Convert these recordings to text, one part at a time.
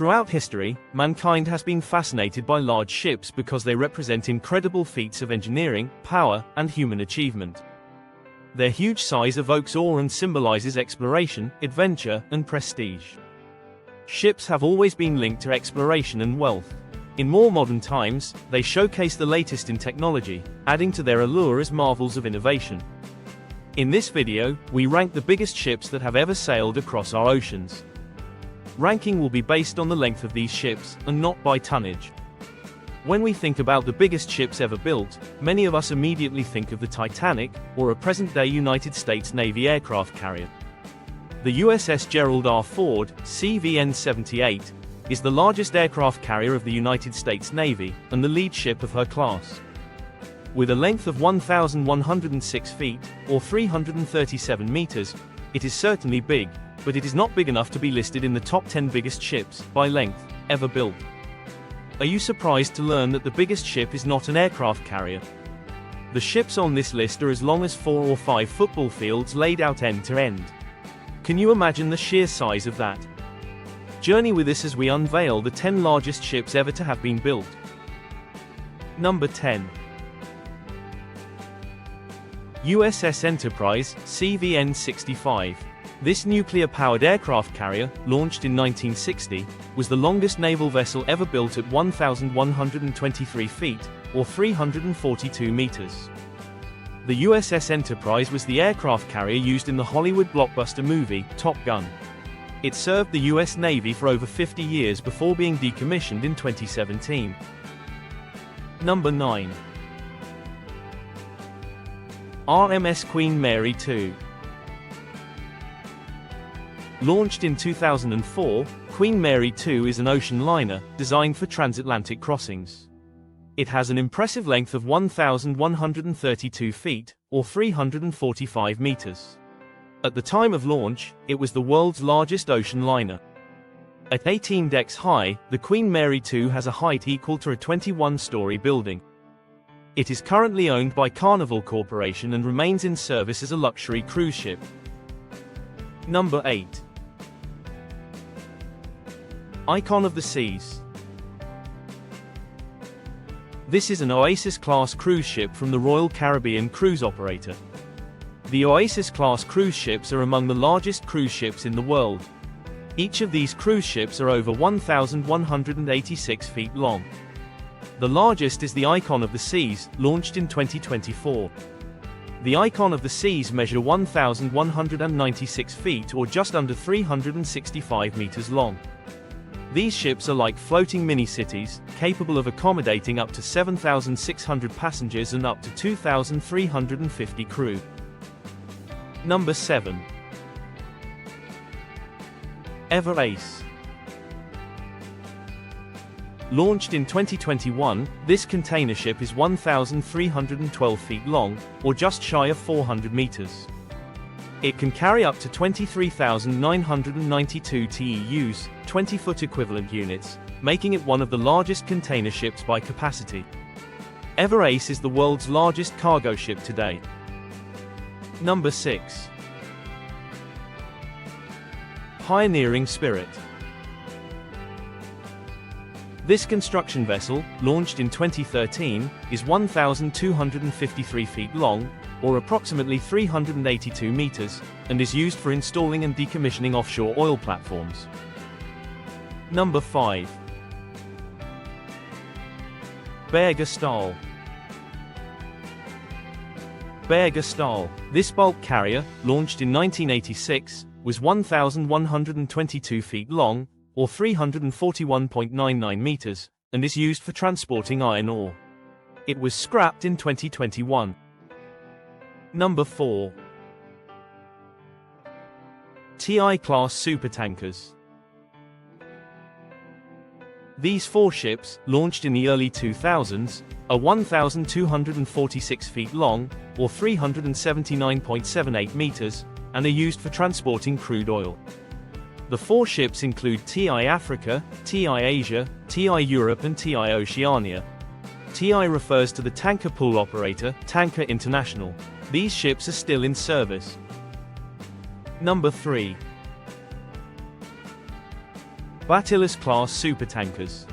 Throughout history, mankind has been fascinated by large ships because they represent incredible feats of engineering, power, and human achievement. Their huge size evokes awe and symbolizes exploration, adventure, and prestige. Ships have always been linked to exploration and wealth. In more modern times, they showcase the latest in technology, adding to their allure as marvels of innovation. In this video, we rank the biggest ships that have ever sailed across our oceans. Ranking will be based on the length of these ships, and not by tonnage. When we think about the biggest ships ever built, many of us immediately think of the Titanic, or a present-day United States Navy aircraft carrier. The USS Gerald R. Ford, CVN-78, is the largest aircraft carrier of the United States Navy, and the lead ship of her class. With a length of 1,106 feet, or 337 meters, it is certainly big, but it is not big enough to be listed in the top 10 biggest ships, by length, ever built. Are you surprised to learn that the biggest ship is not an aircraft carrier? The ships on this list are as long as 4 or 5 football fields laid out end to end. Can you imagine the sheer size of that? Journey with us as we unveil the 10 largest ships ever to have been built. Number 10. USS Enterprise, CVN-65. This nuclear-powered aircraft carrier, launched in 1960, was the longest naval vessel ever built at 1,123 feet, or 342 meters. The USS Enterprise was the aircraft carrier used in the Hollywood blockbuster movie, Top Gun. It served the US Navy for over 50 years before being decommissioned in 2017. Number 9. RMS Queen Mary 2. Launched in 2004, Queen Mary 2 is an ocean liner, designed for transatlantic crossings. It has an impressive length of 1,132 feet, or 345 meters. At the time of launch, it was the world's largest ocean liner. At 18 decks high, the Queen Mary 2 has a height equal to a 21-story building. It is currently owned by Carnival Corporation and remains in service as a luxury cruise ship. Number 8. Icon of the Seas. This is an Oasis-class cruise ship from the Royal Caribbean Cruise Operator. The Oasis-class cruise ships are among the largest cruise ships in the world. Each of these cruise ships are over 1,186 feet long. The largest is the Icon of the Seas, launched in 2024. The Icon of the Seas measure 1,196 feet or just under 365 meters long. These ships are like floating mini-cities, capable of accommodating up to 7,600 passengers and up to 2,350 crew. Number 7. Everas. Launched in 2021, this container ship is 1,312 feet long, or just shy of 400 meters. It can carry up to 23,992 TEUs, 20-foot equivalent units, making it one of the largest container ships by capacity. Everas is the world's largest cargo ship today. Number 6. Pioneering Spirit. This construction vessel, launched in 2013, is 1,253 feet long, or approximately 382 meters, and is used for installing and decommissioning offshore oil platforms. Number 5. Berge-Stahl. Berge-Stahl. This bulk carrier, launched in 1986, was 1,122 feet long, or 341.99 meters, and is used for transporting iron ore. It was scrapped in 2021. Number 4. TI-class supertankers. These 4 ships, launched in the early 2000s, are 1,246 feet long, or 379.78 meters, and are used for transporting crude oil. The 4 ships include TI Africa, TI Asia, TI Europe and TI Oceania. TI refers to the tanker pool operator, Tanker International. These ships are still in service. Number 3. Battleless-class supertankers.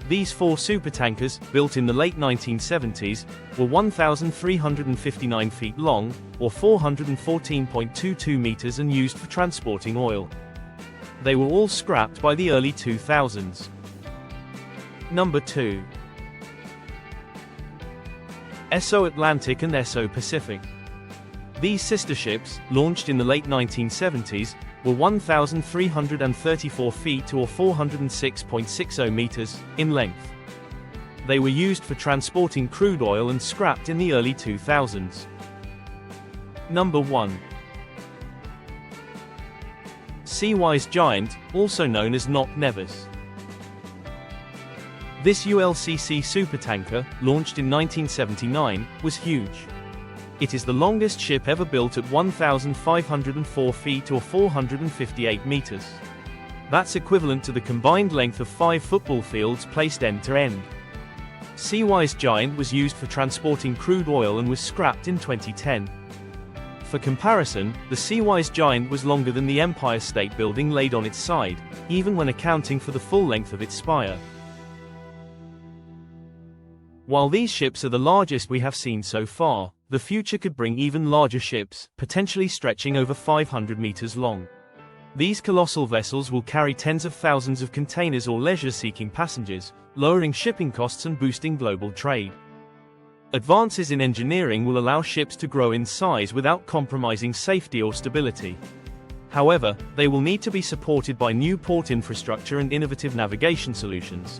These 4 supertankers, built in the late 1970s, were 1,359 feet long, or 414.22 meters, and used for transporting oil. They were all scrapped by the early 2000s. Number 2. SO Atlantic and SO Pacific. These sister ships, launched in the late 1970s, were 1,334 feet or 406.60 meters in length. They were used for transporting crude oil and scrapped in the early 2000s. Number 1. Seawise Giant, also known as Knock Nevis. This ULCC supertanker, launched in 1979, was huge. It is the longest ship ever built at 1,504 feet or 458 meters. That's equivalent to the combined length of 5 football fields placed end to end. Seawise Giant was used for transporting crude oil and was scrapped in 2010. For comparison, the Seawise Giant was longer than the Empire State Building laid on its side, even when accounting for the full length of its spire. While these ships are the largest we have seen so far, the future could bring even larger ships, potentially stretching over 500 meters long. These colossal vessels will carry tens of thousands of containers or leisure-seeking passengers, lowering shipping costs and boosting global trade. Advances in engineering will allow ships to grow in size without compromising safety or stability. However, they will need to be supported by new port infrastructure and innovative navigation solutions.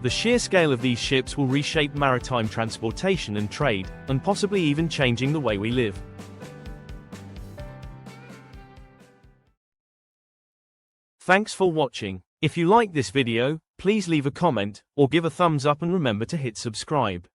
The sheer scale of these ships will reshape maritime transportation and trade, and possibly even changing the way we live. Thanks for watching. If you like this video, please leave a comment, or give a thumbs up, and remember to hit subscribe.